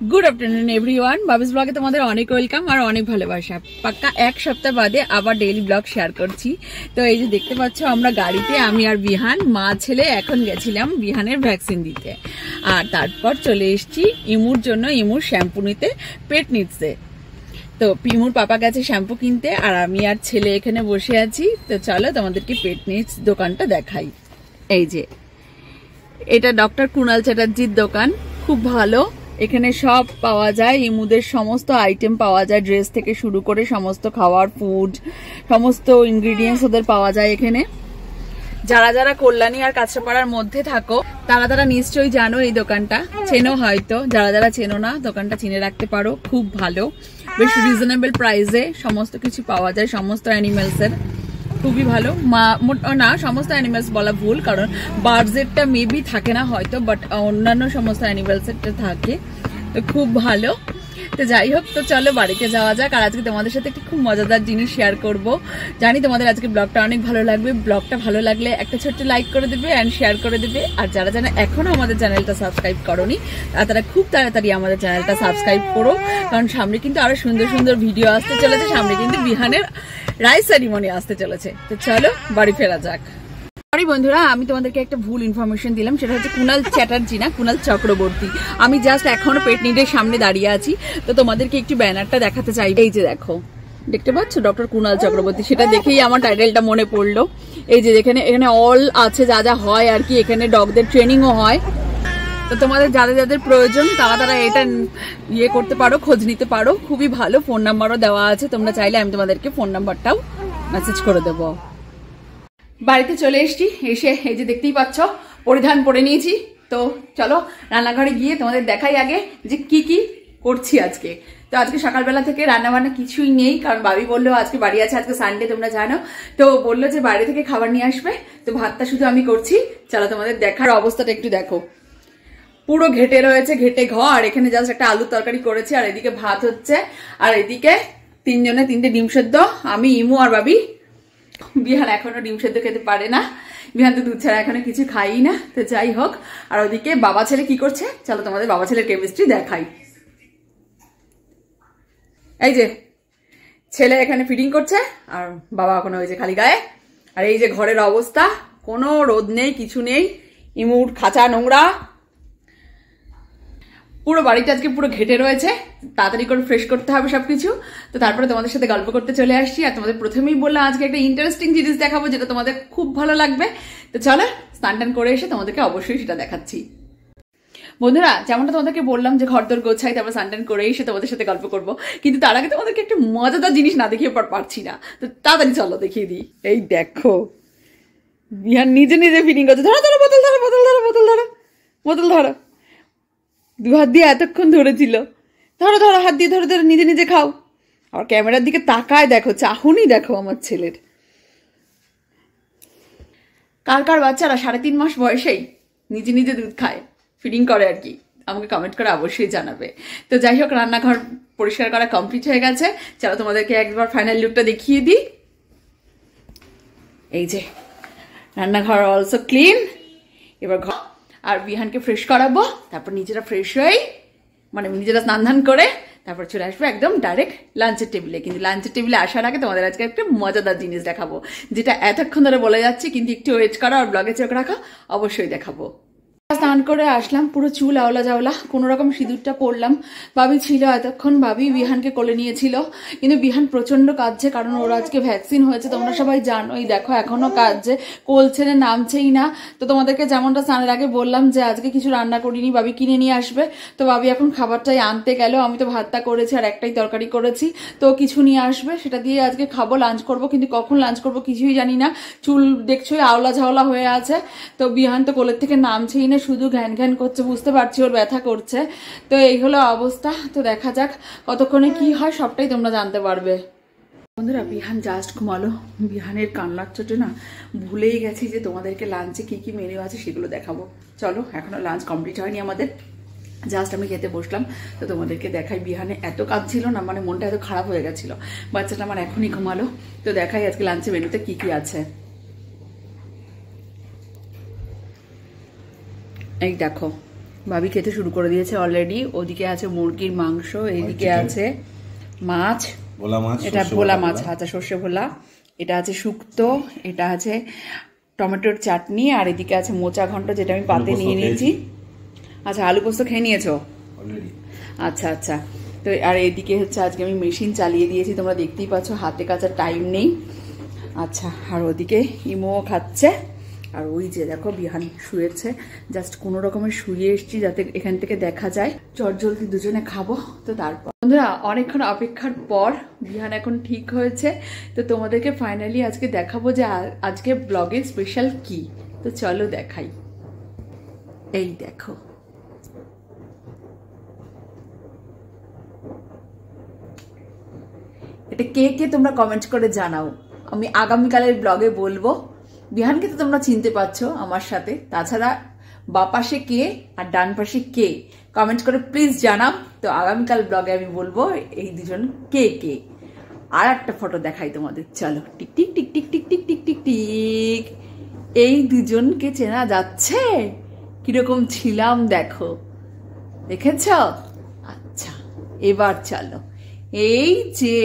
Good afternoon everyone. बाबिस ब्लगे তোমাদের অনেক ওয়েলকাম আর অনেক ভালোবাসা। পাক্কা এক সপ্তাহ বাদে আবার ডেইলি ব্লগ শেয়ার করছি। তো এই যে দেখতে পাচ্ছ আমরা গাড়িতে আমি আর বিহান মা ছেলে এখন গেছিলাম বিহানের ভ্যাকসিন দিতে, আর তারপর চলে এসেছি ইমুর জন্য ইমুর শ্যাম্পু নিতে পেট নিডসে। তো ইমুর পাপা গেছে শ্যাম্পু কিনতে আর আমি আর ছেলে এখানে বসে আছি। তো চলো তোমাদেরকে পেট নিডস দোকানটা দেখাই। এই যে এটা ডক্টর কুণাল চ্যাটার্জির দোকান, খুব ভালো। এখানে সব পাওয়া যায়, ইমুদের সমস্ত আইটেম পাওয়া যায়, ড্রেস থেকে শুরু করে সমস্ত খাওয়ার ফুড সমস্ত ইনগ্রিডিয়েন্টস ওদের পাওয়া যায় এখানে। যারা যারা কল্যাণী আর কাঁচরাপাড়ার মধ্যে থাকো তারা তারা নিশ্চয়ই জানো এই দোকানটা, চেনো হয়তো। যারা যারা চেনো না দোকানটা চিনে রাখতে পারো, খুব ভালো, বেশ রিজনেবল প্রাইসে সমস্ত কিছু পাওয়া যায়, সমস্ত অ্যানিমেলসের। খুবই ভালো। না, সমস্ত অ্যানিমেলস বলা ভুল, কারণ বার্ডসেরটা মেবি থাকে না হয়তো, বাট অন্যান্য সমস্ত অ্যানিমেলসেরটা থাকে। তো খুব ভালো। তো যাই হোক, তো চলো বাড়িতে যাওয়া যাক। আর আজকে তোমাদের সাথে একটি খুব মজাদার জিনিস শেয়ার করব। জানি তোমাদের আজকে ব্লগটা অনেক ভালো লাগবে। ব্লগটা ভালো লাগলে একটা ছোট্ট লাইক করে দেবে অ্যান্ড শেয়ার করে দেবে। আর যারা যারা এখনো আমাদের চ্যানেলটা সাবস্ক্রাইব করোনি তারা খুব তাড়াতাড়ি আমাদের চ্যানেলটা সাবস্ক্রাইব করো, কারণ সামনে কিন্তু আরো সুন্দর সুন্দর ভিডিও আসতে চলেছে। সামনে কিন্তু বিহানের রাইস সেরিমনি আসতে চলেছে। তো চলো বাড়ি ফেরা যাক। সরি বন্ধুরা, আমি তোমাদেরকে একটা ভুল ইনফরমেশন দিলাম, সেটা হচ্ছে কুণাল চ্যাটার্জি না, কুণাল চক্রবর্তী। আমি জাস্ট এখনো পেট নিডের সামনে দাঁড়িয়ে আছি। তো তোমাদেরকে একটু ব্যানারটা দেখাতে চাই। এই যে দেখো, দেখতে পাচ্ছ ডক্টর কুণাল চক্রবর্তী, সেটা দেখেই আমার টাইটেলটা মনে পড়লো। এই যে এখানে অল আছে, যা যা হয় আর কি। এখানে ডগদের ট্রেনিংও হয়। তো তোমাদের যাদের যাদের প্রয়োজন তারা তারা এটা ইয়ে করতে পারো, খোঁজ নিতে পারো। খুবই ভালো। ফোন নাম্বারও দেওয়া আছে, তোমরা চাইলে আমি তোমাদেরকে ফোন নাম্বারটাও মেসেজ করে দেবো। বাড়িতে চলে এসছি, এসে এই যে দেখতেই পাচ্ছ পরিধান পরে নিয়েছি। তো চলো রান্নাঘরে গিয়ে তোমাদের দেখাই আগে যে কি কি করছি আজকে। তো আজকে সকালবেলা থেকে রান্না বান্না কিছুই নেই, কারণ বাবি বললো আজকে বাড়ি আছে, আজকে সানডে তোমরা জানো। তো বললো যে বাইরে থেকে খাবার নিয়ে আসবে, তো ভাতটা শুধু আমি করছি। চলো তোমাদের দেখার অবস্থাটা একটু দেখো। পুরো ঘেটে রয়েছে, ঘেটে ঘর। এখানে জাস্ট একটা আলুর তরকারি করেছি, আর এদিকে ভাত হচ্ছে, আর এদিকে তিনজনে তিনটে ডিম সেদ্ধ। আমি, ইমু আর বাবি। বিহান এখনো ডিম সেদ্ধ খেতে পারে না, বিহান তো দুধ ছাড়া এখনো কিছু খাই না। তো যাই হোক, আর ওদিকে বাবা ছেলে কি করছে চলো তোমাদের বাবা ছেলের কেমিস্ট্রি দেখাই। এই যে ছেলে এখানে ফিডিং করছে, আর বাবা এখনো ওই যে খালি গায়ে। আর এই যে ঘরের অবস্থা, কোনো রোদ নেই, কিছু নেই। ইমুর খাঁচা নোংরা, পুরো বাড়িটা আজকে পুরো ঘেটে রয়েছে। তাড়াতাড়ি করে ফ্রেশ করতে হবে সবকিছু। তো তারপরে তোমাদের সাথে গল্প করতে চলে আসছি। আর তোমাদের প্রথমেই বললাম আজকে একটা ইন্টারেস্টিং জিনিস দেখাবো, যেটা তোমাদের খুব ভালো লাগবে। তো চলো স্নান টান করে এসে তোমাদেরকে অবশ্যই সেটা দেখাচ্ছি। বন্ধুরা, যেমনটা তোমাদেরকে বললাম যে ঘরদোর গোছাই, তারপর স্নান টান করে এসে তোমাদের সাথে গল্প করবো, কিন্তু তার আগে তোমাদেরকে একটা মজাদার জিনিস না দেখিয়ে পারছি না। তো তাড়াতাড়ি চলো দেখিয়ে দিই। এই দেখো, বিহান নিজে নিজে ফিডিং করছে। ধরো ধরো, বোতল ধরো, বোতল ধরো, বোতল ধরো, বোতল ধরো। দু হাত দিয়ে এতক্ষণ ধরেছিল। ধরো ধরো, হাত দিয়ে ধরে ধরে নিজে নিজে খাও। আর ক্যামেরার দিকে তাকায় দেখো, চাহনি দেখো আমার ছেলের। কার কার বাচ্চারা 3.5 মাস বয়সেই নিজে নিজে দুধ খায়, ফিডিং করে আর কি, আমাকে কমেন্ট করে অবশ্যই জানাবে। তো যাই হোক, রান্নাঘর পরিষ্কার করা কমপ্লিট হয়ে গেছে। চলো তোমাদেরকে একবার ফাইনাল লুকটা দেখিয়ে দিই। এই যে রান্নাঘর অলসো ক্লিন। এবার ঘর আর বিহানকে ফ্রেশ করাবো, তারপর নিজেরা ফ্রেশ হয়ে মানে নিজেরা স্নান ধান করে তারপর চলে আসবো একদম ডাইরেক্ট লাঞ্চের টেবিলে। কিন্তু লাঞ্চের টেবিলে আসার আগে তোমাদের আজকে একটা মজাদার জিনিস দেখাবো, যেটা এতক্ষণ ধরে বলে যাচ্ছে, কিন্তু একটু ওয়েট করো আর ব্লগে চোখ রাখো, অবশ্যই দেখাবো। স্নান করে আসলাম, পুরো চুল আওলা জাওলা, কোনো রকম সিঁদুরটা পরলাম। বাবি ছিল এতক্ষণ, বাবি বিহানকে কোলে নিয়েছিল, কিন্তু বিহান প্রচন্ড কাঁদছে, কারণ ওর আজকে ভ্যাকসিন হয়েছে, তোমরা সবাই জানোই। দেখো এখনো কাঁদছে, কোল ছেড়ে নামছেই না। তো তোমাদেরকে যেমনটা স্নানের আগে বললাম যে আজকে কিছু রান্না করিনি, বাবি কিনে নিয়ে আসবে। তো বাবি এখন খাবারটাই আনতে গেল। আমি তো ভাতটা করেছি আর একটাই তরকারি করেছি, তো কিছু নিয়ে আসবে, সেটা দিয়ে আজকে খাবো, লাঞ্চ করবো। কিন্তু কখন লাঞ্চ করবো কিছুই জানি না। চুল দেখছোই আওলা ঝাওলা হয়ে আছে। তো বিহান তো কোলের থেকে নামছেই না, শুধু ঘ্যান ঘ্যান করছে, বুঝতে পারছি ওর ব্যথা করছে। তো এই হলো অবস্থা। তো দেখা যাক কতক্ষণে কি হয়, সবটাই তোমরা জানতে পারবে। বন্ধুরা, বিহান জাস্ট ঘুমালো। বিহানের কান্নার চোটে না ভুলেই গেছি যে তোমাদেরকে লাঞ্চে কি কি মেনু আছে সেগুলো দেখাবো। চলো, এখনো লাঞ্চ কমপ্লিট হয়নি আমাদের, জাস্ট আমি খেতে বসলাম। তো তোমাদেরকে দেখাই, বিহানে এত কাঁদছিল না, মানে মনটা এত খারাপ হয়ে গেছিল। বাচ্চাটা আমার এখনই ঘুমালো। তো দেখাই আজকে লাঞ্চে মেনুতে কি কি আছে। এই দেখো, ভাবি খেতে শুরু করে দিয়েছে অলরেডি। ওদিকে আছে মুরগির মাংস, এইদিকে আছে মাছ, এটা ভোলা মাছ, আচ্ছা সর্ষে ভোলা, এটা আছে শুক্তো, এটা আছে টমেটোর চাটনি, আর এদিকে আছে মোচা ঘন্ট যেটা আমি পাতে নিয়ে নিয়েছি। আচ্ছা আলু পোস্ত খেয়ে নিয়েছো? আচ্ছা আচ্ছা। তো আর এদিকে হচ্ছে আজকে আমি মেশিন চালিয়ে দিয়েছি, তোমরা দেখতেই পাচ্ছ, হাতে কাচার টাইম নেই। আচ্ছা, আর ওদিকে ইমো খাচ্ছে, আর ওই যে দেখো বিহান শুয়েছে, জাস্ট কোনো রকমের শুয়ে এসছি যাতে এখান থেকে দেখা যায়। চটজলদি দুজনে খাবো। তো তারপর বন্ধুরা অনেকক্ষণ অপেক্ষার পর বিহান এখন ঠিক হয়েছে। তো তোমাদেরকে ফাইনালি আজকে দেখাবো যে আজকে ব্লগের স্পেশাল কি। তো চলো দেখাই। এই দেখো, এটা কে কে তোমরা কমেন্ট করে জানাও, আমি আগামীকালের ব্লগে বলবো। বিহানকে তো তোমরা চিনতে পারছো আমার সাথে, তাছাড়া বা পাশে কে আর ডান পাশে কে কমেন্ট করে প্লিজ জানাও। তো আগামীকাল ব্লগে আমি বলবো এই দুজন কে কে। আর একটা ফটো দেখাই তোমাদের, চলো। Tick tick tick tick tick tick tick tick tick, এই দুজনকে চেনা যাচ্ছে? কিরকম ছিলাম দেখো, দেখেছ? আচ্ছা এবার চলো, এই যে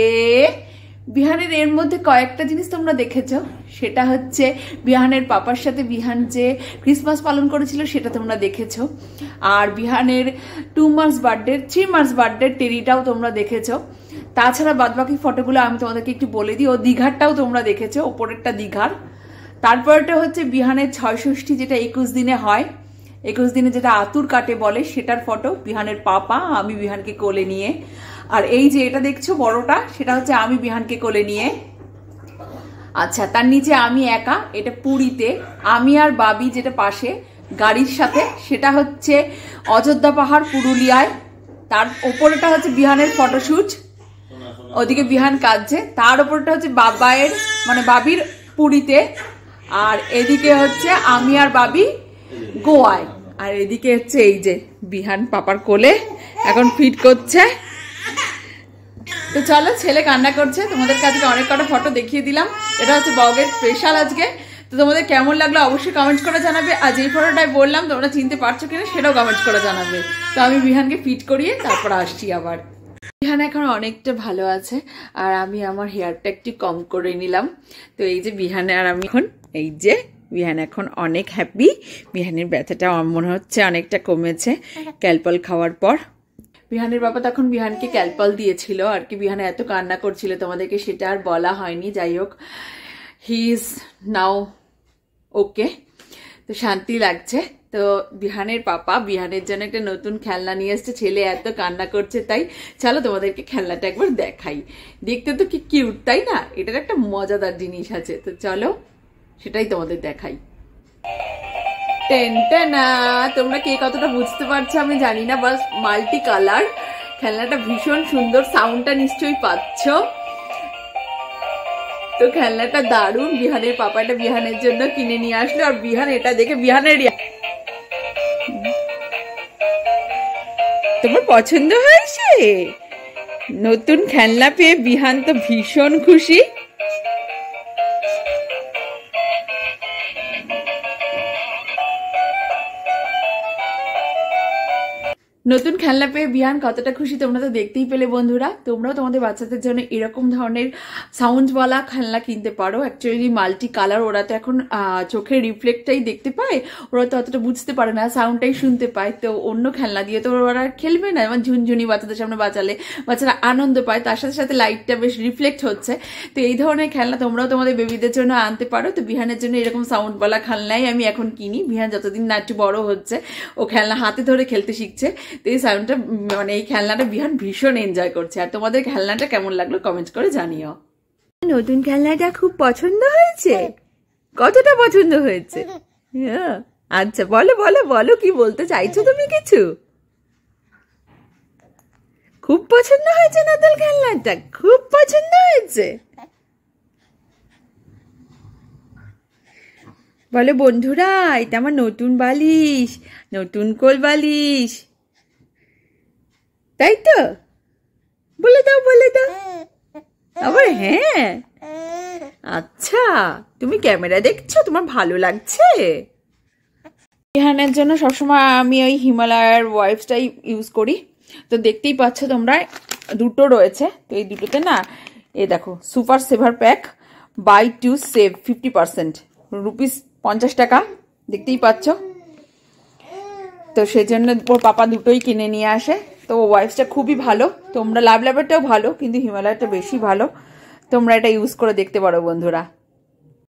বিহানের এর মধ্যে কয়েকটা জিনিস তোমরা দেখেছো, সেটা হচ্ছে বিহানের পাপার সাথে বিহান যে ক্রিসমাস পালন করেছিল সেটা তোমরা দেখেছো, আর বিহানের 2 মার্চ বার্থডে 3 মার্চ বার্থডে টেরিটাও তোমরা দেখেছো। তাছাড়া বাদবাকি ফটোগুলো আমি তোমাদেরকে একটু বলে দিই, ও দীঘারটাও তোমরা দেখেছো, ওপরেরটা দীঘার। তারপরটা হচ্ছে বিহানের ৬ষষ্ঠী, যেটা 21 দিনে হয়, 21 দিনে যেটা আতুর কাটে বলে, সেটার ফটো, বিহানের পাপা, আমি বিহানকে কোলে নিয়ে। আর এই যে এটা দেখছো বড়টা, সেটা হচ্ছে আমি বিহানকে কোলে নিয়ে। আচ্ছা, তার নিচে আমি একা, এটা পুরীতে, আমি আর বাবি যেটা পাশে গাড়ির সাথে, সেটা হচ্ছে অযোধ্যা পাহাড় পুরুলিয়ায়। তার ওপরেটা হচ্ছে বিহানের ফটোশুট, ওদিকে বিহান কাঁদছে। তার ওপরটা হচ্ছে বাবায়ের মানে বাবির পুরীতে, আর এদিকে হচ্ছে আমি আর বাবি গোয়ায়। আর এদিকে হচ্ছে এই যে বিহান পাপার কোলে এখন ফিট করছে। তো চলো, ছেলে কান্না করছে, তোমাদের কাছে অনেক কটা ফটো দেখিয়ে দিলাম। এটা হচ্ছে ব্লগের স্পেশাল আজকে। তো তোমাদের কেমন লাগলো অবশ্যই কমেন্ট করে জানাবে, আর যেই ফটোটাই বললাম তোমরা চিনতে পারছো কিনা সেটাও কমেন্ট করে জানাবে। তো আমি বিহানকে ফিট করিয়ে তারপর আসছি আবার। বিহান এখন অনেকটা ভালো আছে, আর আমি আমার হেয়ারটা একটু কম করে নিলাম। তো এই যে বিহানে আর আমি এখন, এই যে বিহান এখন অনেক হ্যাপি। বিহানের ব্যথাটা আমার মনে হচ্ছে অনেকটা কমেছে ক্যালপল খাওয়ার পর। বিহানের বাবা তখন বিহানকে ক্যালপল দিয়েছিল আর কি, বিহানে এত কান্না করছিল, তোমাদেরকে সেটা আর বলা হয়নি। যাই হোক, হি ইজ নাও ওকে। তো শান্তি লাগছে। তো বিহানের পাপা বিহানের জন্য একটা নতুন খেলনা নিয়ে এসছে, ছেলে এত কান্না করছে তাই। চলো তোমাদেরকে খেলনাটা একবার দেখাই, দেখতে তো কি কিউট তাই না? এটার একটা মজাদার জিনিস আছে, তো চলো সেটাই তোমাদের দেখাই। টেনটেনা, তোমরা কে কতটা বুঝতে পারছো আমি জানি না, বাস মাল্টি কালার খেলনাটা ভীষণ সুন্দর, সাউন্ডটা নিশ্চয়ই পাচ্ছ। তো খেলনাটা দারুণ, বিহানের পাপাটা বিহানের জন্য কিনে নিয়ে আসলো, আর বিহান এটা দেখে বিহানের তোমার পছন্দ হয়েছে? নতুন খেলনা পেয়ে বিহান তো ভীষণ খুশি। নতুন খেলনা পেয়ে বিহান কতটা খুশি তোমরা তো দেখতেই পেলে বন্ধুরা। তোমরাও তোমাদের বাচ্চাদের জন্য এরকম ধরনের সাউন্ডওয়ালা খেলনা কিনতে পারো। অ্যাকচুয়ালি মাল্টি কালার, ওরা তো এখন চোখের রিফ্লেক্টটাই দেখতে পায়, ওরা তো অতটা বুঝতে পারে না, সাউন্ডটাই শুনতে পায়। তো অন্য খেলনা দিয়ে তো ওরা খেলবে না, যেমন ঝুনঝুনি বাচ্চাদের সামনে বাঁচালে বাচ্চারা আনন্দ পায়, তার সাথে সাথে লাইটটা বেশ রিফ্লেক্ট হচ্ছে। তো এই ধরনের খেলনা তোমরাও তোমাদের বেবিদের জন্য আনতে পারো। তো বিহানের জন্য এরকম সাউন্ডওয়ালা খেলনাই আমি এখন কিনি। বিহান যতদিন না একটু বড় হচ্ছে, ও খেলনা হাতে ধরে খেলতে শিখছে, তো এই সাউন্ডটা মানে এই খেলনাটা বিহান ভীষণ এনজয় করছে। আর তোমাদের খেলনাটা কেমন লাগলো কমেন্ট করে জানিও। নতুন খেলনাটা খুব পছন্দ হয়েছে? কতটা পছন্দ হয়েছে? আচ্ছা বলো বলো বলো, কি বলতে চাইছো তুমি কিছু? খুব পছন্দ হয়েছে নতুন খেলনাটা, খুব পছন্দ হয়েছে। বলো বন্ধুরা, এটা আমার নতুন বালিশ, নতুন কোল বালিশ, তাই তো? বলে দাও বলে দাও আবার। হ্যাঁ আচ্ছা, তুমি ক্যামেরা দেখছো, তোমার ভালো লাগছে? বিহানের জন্য সবসময় আমি ওই হিমালয়ার ওয়াইপসটাই ইউজ করি। তো দেখতেই পাচ্ছ তোমরা দুটো রয়েছে। তো এই দুটোতে না এই দেখো super saver pack buy 2 save 50% rupees 50 টাকা, দেখতেই পাচ্ছ। তো সেই জন্য ওর পাপা দুটোই কিনে নিয়ে আসে। তো ওয়াইপসটা খুবই ভালো, তোমরা লাভ ল্যাবেরটাও ভালো কিন্তু হিমালয়াটা বেশি ভালো, তোমরা এটা ইউজ করে দেখতে পারো বন্ধুরা।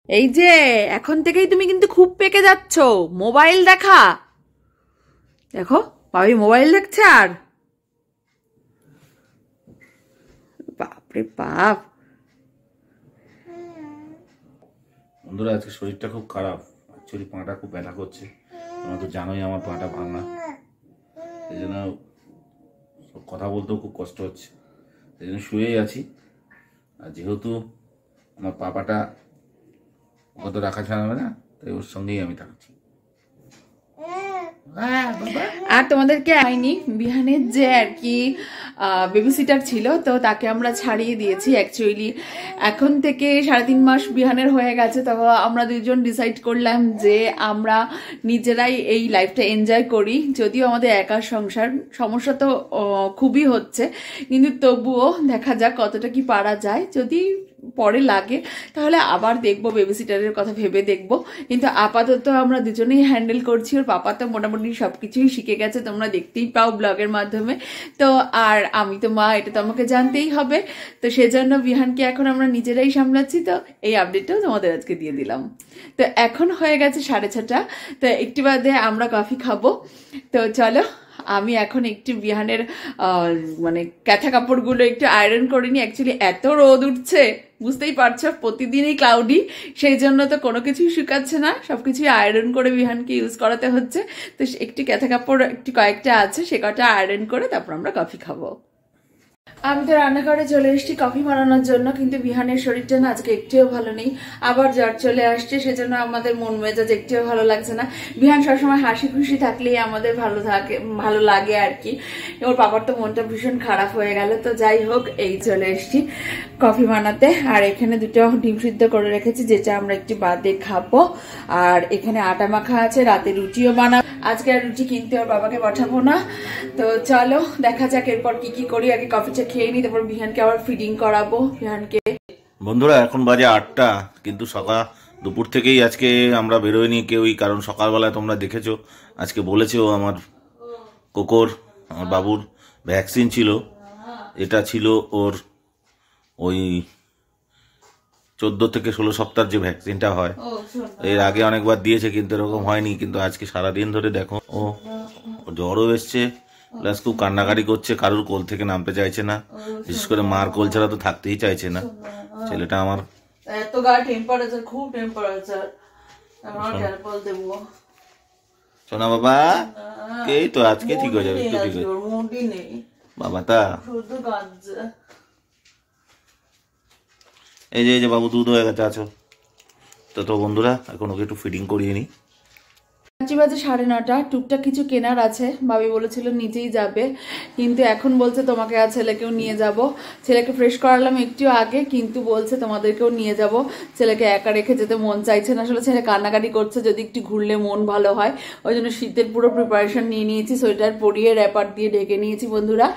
এই যে এখন থেকেই তুমি কিন্তু খুব পেকে যাচ্ছ, মোবাইল দেখা দেখো, ভাবি মোবাইল দেখছে আর বাপরে বাপ। বন্ধুরা আজকে শরীরটা খুব খারাপ, অ্যাকচুয়ালি পাটা খুব ব্যথা করছে, তোমরা তো জানোই আমার পাটা ভাঙা, সেই জন্য কথা বলতেও খুব কষ্ট হচ্ছে, সেই জন্য শুয়েই আছি। আর যেহেতু আমার পাপাটা কত রাখা ছাড়াবে না, তাই ওর সঙ্গেই আমি থাকছি। আর তোমাদেরকে হয়নি, বিহানের যে আর কি বেবি সিটার ছিল, তো তাকে আমরা ছাড়িয়ে দিয়েছি। অ্যাকচুয়ালি এখন থেকে 3.5 মাস বিহানের হয়ে গেছে, তো আমরা দুজন ডিসাইড করলাম যে আমরা নিজেরাই এই লাইফটা এনজয় করি। যদিও আমাদের একার সংসার, সমস্যা তো খুবই হচ্ছে, কিন্তু তবুও দেখা যাক কতটা কি পারা যায়। যদি পরে লাগে তাহলে আবার দেখবো, বেবি সিটারের কথা ভেবে দেখবো, কিন্তু আপাতত আমরা দুজনেই হ্যান্ডেল করছি। ওর পাপা তো মোটামুটি সবকিছুই শিখে গেছে, তোমরা দেখতেই পাও ব্লগের মাধ্যমে। তো আর আমি তো মা, এটা তো আমাকে জানতেই হবে। তো সেজন্য বিহানকে এখন আমরা নিজেরাই সামলাচ্ছি। তো এই আপডেটটাও তোমাদের আজকে দিয়ে দিলাম। তো এখন হয়ে গেছে 6:30, তো একটু বাদে আমরা কফি খাবো। তো চলো আমি এখন একটু বিহানের মানে কাঁথা কাপড়গুলো একটু আয়রন করে নিই। অ্যাকচুয়ালি এত রোদ উঠছে, বুঝতেই পারছো, প্রতিদিনই ক্লাউডি, সেই জন্য তো কোনো কিছুই শুকাচ্ছে না, সবকিছুই আয়রন করে বিহানকে ইউজ করাতে হচ্ছে। তো একটু কাঁথা কাপড় একটু কয়েকটা আছে, সে কটা আয়রন করে তারপর আমরা কফি খাবো। আমি তো রান্নাঘরে চলে এসেছি কফি বানানোর জন্য, কিন্তু বিহানের শরীরটা না আজকে একটুও ভালো নেই, আবার জ্বর চলে আসছে, সেজন্য আমাদের মন মেজাজ একটুও ভালো লাগছে না। বিহান সবসময় হাসি খুশি থাকলেই আমাদের ভালো লাগে আর কি। ওর বাবার তো মনটা ভীষণ খারাপ হয়ে গেল। তো যাই হোক, এই চলে এসেছি কফি বানাতে। আর এখানে দুটো ডিম সিদ্ধ করে রেখেছি, যেটা আমরা একটু বাদে খাবো। আর এখানে আটা মাখা আছে, রাতে রুটিও বানাবো। আজকে আর রুটি কিনতে ওর বাবাকে পাঠাবো না। তো চলো দেখা যাক এরপর কি কি করি। আগে কফিটা খেয়ে নিই, তারপর বিহানকে আবার ফিডিং করাবো। বিহানকে বন্ধুরা এখন বাজে 8টা, কিন্তু দুপুর থেকেই আজকে আমরা বেরোয়নি কেউই, কারণ সকালবেলায় তোমরা দেখেছো, আজকে বলেছেও আমার কোকোর, আমার বাবুর ভ্যাকসিন ছিল। এটা ছিল ওর ওই 14 থেকে 16 সপ্তাহের যে ভ্যাকসিনটা হয়, এর আগে অনেকবার দিয়েছে কিন্তু এরকম হয়নি। কিন্তু আজকে সারাদিন ধরে দেখো ও জ্বরও এসছে, প্লাস খুব কান্নাকাটি করছে, কারোর কোল থেকে নামতে চাইছে না, বিশেষ করে মার কোল ছাড়া তো থাকতেই চাইছে না ছেলেটা আমার। এত গা টেম্পারেচার, খুব টেম্পারেচার, আমরা ক্যালপল দেব। শোনা বাবা, এই তো আজকে ঠিক হয়ে যাবে, একটু ঠিক হয়ে যাবে বাবা। তা শুধু কাঁদছে। এই যে বাবু দুধ হয়ে গেছে আছো। তো বন্ধুরা এখন ওকে একটু ফিডিং করিয়ে নি। বাজে 9:30, টুকটাক কিছু কেনার আছে, ভাবি বলেছিল নিজেই যাবে, কিন্তু এখন বলছে তোমাকে আর ছেলেকেও নিয়ে যাব। ছেলেকে ফ্রেশ করালাম একটু আগে, কিন্তু বলছে তোমাদেরকেও নিয়ে যাব, ছেলেকে একা রেখে যেতে মন চাইছে না। আসলে ছেলে কান্নাকাটি করছে, যদি একটু ঘুরলে মন ভালো হয়, ওই জন্য শীতের পুরো প্রিপারেশন নিয়ে নিয়েছি, সোয়েটার পরিয়ে র্যাপার দিয়ে ঢেকে নিয়েছি বন্ধুরা।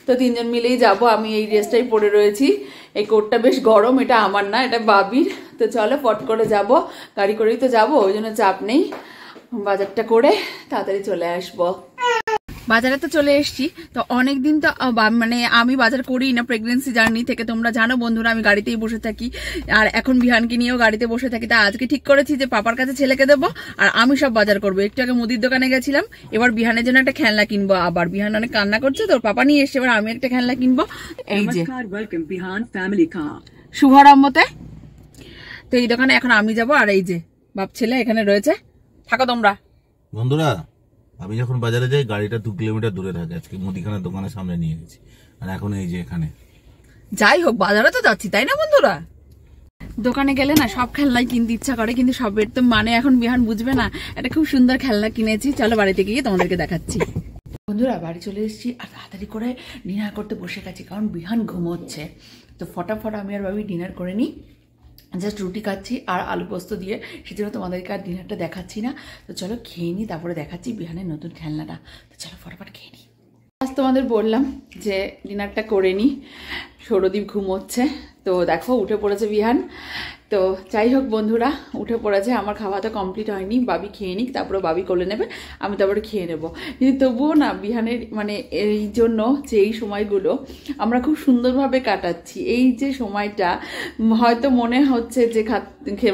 তো 3 জন মিলেই যাব। আমি এই ড্রেসটাই পরে রয়েছি, এই কোটটা বেশ গরম, এটা আমার না, এটা বাবির। তো চলো পট করে যাব, গাড়ি করেই তো যাবো, ওই জন্য চাপ নেই। বাজারটা করে তাড়াতাড়ি চলে আসবো। বাজারে তো চলে এসছি। তো অনেকদিন তো মানে আমি বাজার করি না, প্রেগনেন্সি জার্নি থেকে, তোমরা জানো বন্ধুরা আমি গাড়িতেই বসে থাকি, আর এখন বিহানকে নিয়েও গাড়িতে বসে থাকি। তা আজকে ঠিক করেছি যে পাপার কাছে ছেলেকে দেবো আর আমি সব বাজার করবো। একটু আগে মুদির দোকানে গেছিলাম, এবার বিহানের জন্য একটা খেলনা কিনবো। আবার বিহান অনেক কান্না করছে, তোর পাপা নিয়ে এসছে, এবার আমি একটা খেলনা কিনবো। এই যে শুভারম্ভতে, তো এই দোকানে এখন আমি যাবো। আর এই যে বাপ ছেলে এখানে রয়েছে, থাকো তোমরা। বন্ধুরা আমি যখন বাজারে যাই গাড়িটা 2 কিলোমিটার দূরে থাকে, আজকে মুদিখানার দোকানের সামনে নিয়ে গেছি, আর এখন এই যে এখানে। যাই হোক বাজারে তো যাচ্ছি, তাই না বন্ধুরা? দোকানে গেলে না সব খেলনাই কিনতে ইচ্ছা করে, কিন্তু সবের তো মানে এখন বিহান বুঝবে না। একটা খুব সুন্দর খেলনা কিনেছি, চলো বাড়িতে গিয়ে তোমাদেরকে দেখাচ্ছি। বন্ধুরা বাড়ি চলে এসেছি, আর তাড়াতাড়ি করে ডিনার করতে বসে গেছি, কারণ বিহান ঘুমোচ্ছে। তো ফটাফট আমি আর ভাবি ডিনার করে নিই, জাস্ট রুটি খাচ্ছি আর আলু পোস্ত দিয়ে, সেজন্য তোমাদেরকে আর ডিনারটা দেখাচ্ছি না। তো চলো খেয়ে নিই, তারপরে দেখাচ্ছি বিহানের নতুন খেলনাটা। তো চলো ফটাফট খেয়ে নিই। আজ তোমাদের বললাম যে ডিনারটা করে নিই, সৌরদীপ ঘুমোচ্ছে। তো দেখো উঠে পড়েছে বিহান। তো যাই হোক বন্ধুরা, উঠে পড়েছে, আমার খাওয়া তো কমপ্লিট হয়নি, বাবি খেয়ে নিক, তারপরে বাবি কোলে নেবে, আমি তারপরে খেয়ে নেবো। কিন্তু তবুও না বিহানের মানে এই জন্য যে এই সময়গুলো আমরা খুব সুন্দরভাবে কাটাচ্ছি। এই যে সময়টা হয়তো মনে হচ্ছে যে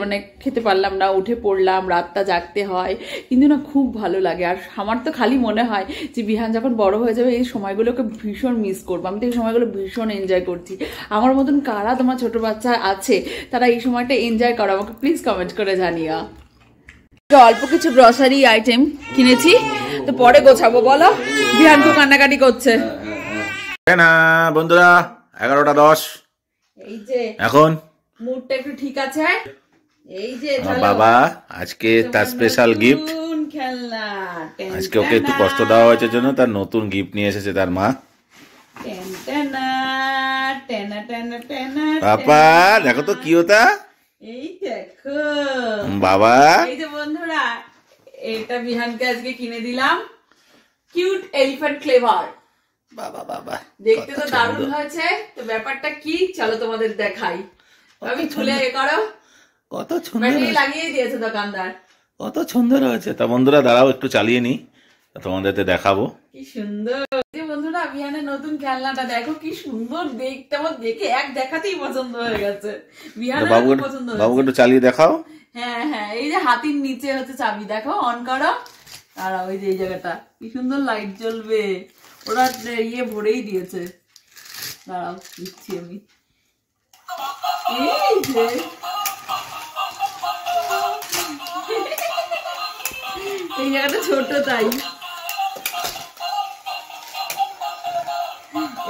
মানে খেতে পারলাম না, উঠে পড়লাম, রাতটা জাগতে হয়, কিন্তু না খুব ভালো লাগে। আর আমার তো খালি মনে হয় যে বিহান যখন বড় হয়ে যাবে এই সময়গুলোকে ভীষণ মিস করবো। আমি তো এই সময়গুলো ভীষণ এনজয় করছি। আমার মতন কারা তোমার ছোট বাচ্চা আছে তারা এই সময়টা এনজয় করো, আমাকে প্লিজ কমেন্ট করে জানিও। অল্প কিছু গ্রসারি আইটেম কিনেছি, তো পরে গোছাবো। বলো, বিহান খুব কান্নাকাটি করছে না বন্ধুরা, 11:10। এই যে এখন মুডটা একটু ঠিক আছে। এই যে বাবা আজকে তার স্পেশাল গিফট খেলনা, আজকে ওকে একটু কষ্ট দেওয়া হয়েছে জন্য তার নতুন গিফট নিয়ে এসেছে তার মা। বাবা দেখো তো কি ওটা, এই দেখো বাবা। এই যে বন্ধুরা, এটা বিহানকে আজকে কিনে দিলাম, কিউট এলিফ্যান্ট ফ্লেভার। বাবা বাবা দেখতে তো দারুণ হয়েছে। তো ব্যাপারটা কি চলো তোমাদের দেখাই। আমি খুলে করো, কত সুন্দর লাগিয়ে দিয়েছে দোকানদার, কত সুন্দর হয়েছে। তা বন্ধুরা দাঁড়াও একটু চালিয়ে নি, তোমাদেরকে দেখাবো কি সুন্দর। বন্ধুরা বিহানের নতুন খেলনাটা দেখো কি সুন্দর দেখতে, আমার দেখে এক দেখাতেই পছন্দ হয়ে গেছে। বিহানের পছন্দ হয়েছে। বাবুকে একটু চালিয়ে দেখাও। হ্যাঁ হ্যাঁ, এই যে হাতির নিচে হচ্ছে চাবি, দেখো অন করো, আর ওই যে এই জায়গাটা কি সুন্দর লাইট জ্বলবে। ওরা ইয়ে ভরেই দিয়েছে, দাঁড়াও দিচ্ছি আমি। এই যে এই জায়গাটা ছোট, তাই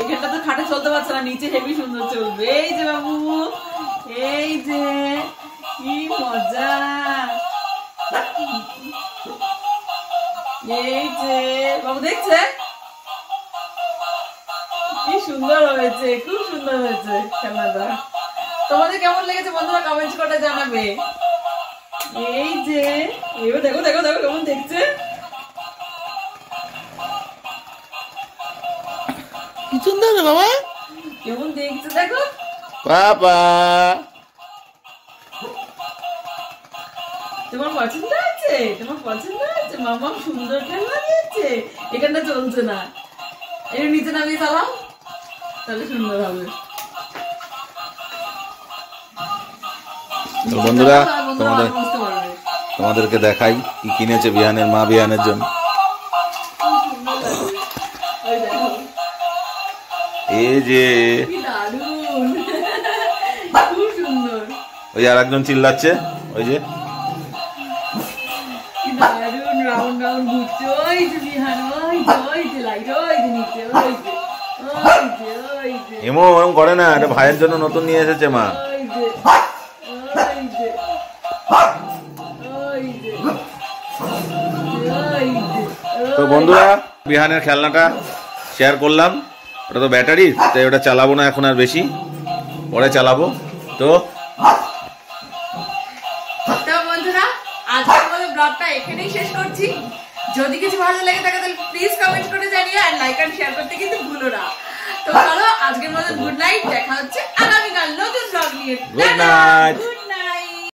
এখানটা তো খাটে চলতে পারছে না, নিচে হেভি সুন্দর চলবে। এই যে বাবু, এই যে কি মজা, এই যে বাবু দেখছে কি সুন্দর হয়েছে, খুব সুন্দর হয়েছে খেলনাটা। তোমাদের কেমন লেগেছে বন্ধুরা কমেন্ট করে জানাবে। এই যে এবার দেখো দেখো দেখো কেমন দেখছে, কি সুন্দর বাবা, কেমন দেখছে দেখো বাবা। তোমার পছন্দ আছে, তোমার পছন্দ আছে, মামা সুন্দর খেলনা দিয়েছে। এখানটা চলছে না, এর নিচে নামিয়ে চালাও, তাহলে সুন্দর হবে। বন্ধুরা তোমাদেরকে দেখাই কি কিনেছে বিহানের মা বিহানের জন্য। এই যে ওই আর একজন চিল্লাচ্ছে, ওই যে রাউন্ড রাউন্ড ঘুরছে, ওই যে বিহান, ওই যে ওই যে লাইট, ওই যে নিচে, ওই যে ওই যে ওই যে এমন ওরকম করে না, এটা ভাইয়ের জন্য নতুন নিয়ে এসেছে মা। ওই যে ওই যে ওই যে ওই যে। তো বন্ধুরা বিহানের খেলনাটা শেয়ার করলাম, ওটা তো ব্যাটারি, তাই ওটা চালাবো না এখন আর বেশি, পরে চালাবো। তো বন্ধুরা আজকের মতো ব্লগটা এখানেই শেষ করছি। যদি কিছু ভালো লাগে থাকে তাহলে প্লিজ কমেন্ট করে জানিও, আর লাইক আর শেয়ার করতে কিন্তু ভুলো না। তো চলো আজকের মতো গুড নাইট, দেখা হচ্ছে আগামীকাল নতুন ব্লগ নিয়ে। Good night.